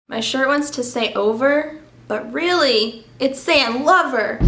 My shirt wants to say over, but really, it's saying lover.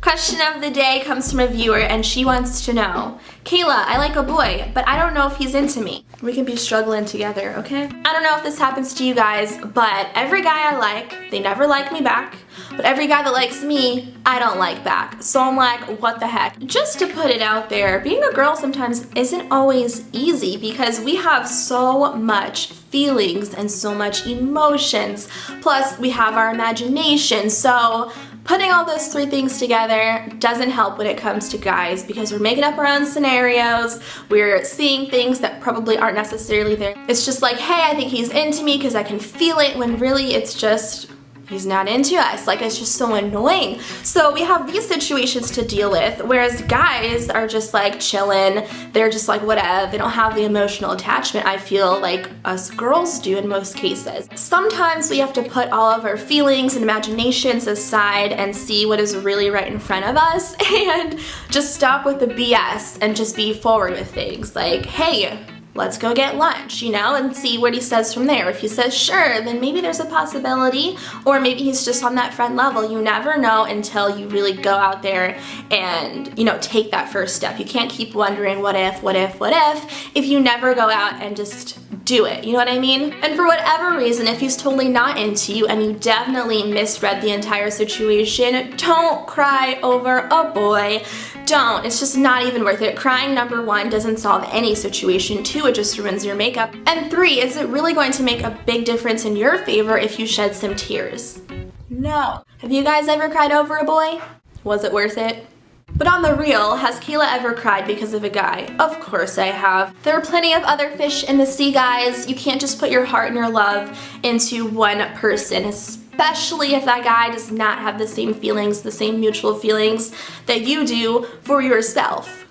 Question of the day comes from a viewer and she wants to know, Kayla, I like a boy, but I don't know if he's into me. We can be struggling together, okay? I don't know if this happens to you guys, but every guy I like, they never like me back. But every guy that likes me, I don't like back. So I'm like, what the heck? Just to put it out there, being a girl sometimes isn't always easy because we have so much feelings and so much emotions. Plus, we have our imagination. So putting all those three things together doesn't help when it comes to guys because we're making up our own scenarios, we're seeing things that probably aren't necessarily there. It's just like, hey, I think he's into me because I can feel it, when really it's just, he's not into us. Like, it's just so annoying. So we have these situations to deal with, whereas guys are just like chilling. They're just like whatever. They don't have the emotional attachment I feel like us girls do in most cases. Sometimes we have to put all of our feelings and imaginations aside and see what is really right in front of us and just stop with the BS and just be forward with things. Like, hey, let's go get lunch, you know, and see what he says from there. If he says sure, then maybe there's a possibility, or maybe he's just on that friend level. You never know until you really go out there and, you know, take that first step. You can't keep wondering what if you never go out and just do it, you know what I mean? And for whatever reason, if he's totally not into you and you definitely misread the entire situation, don't cry over a boy. Don't. It's just not even worth it. Crying, number one, doesn't solve any situation. Two, it just ruins your makeup. And three, is it really going to make a big difference in your favor if you shed some tears? No. Have you guys ever cried over a boy? Was it worth it? But on the real, has Kayla ever cried because of a guy? Of course I have. There are plenty of other fish in the sea, guys. You can't just put your heart and your love into one person, especially if that guy does not have the same feelings, the same mutual feelings that you do for yourself.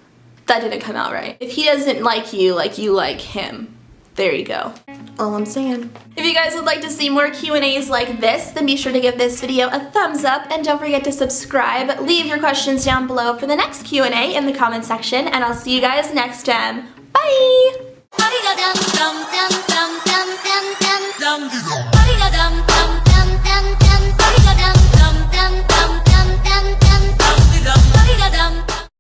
That didn't come out right. If he doesn't like you like him, there you go. All I'm saying. If you guys would like to see more Q&As like this, then be sure to give this video a thumbs up and don't forget to subscribe. Leave your questions down below for the next Q&A in the comment section, and I'll see you guys next time. Bye!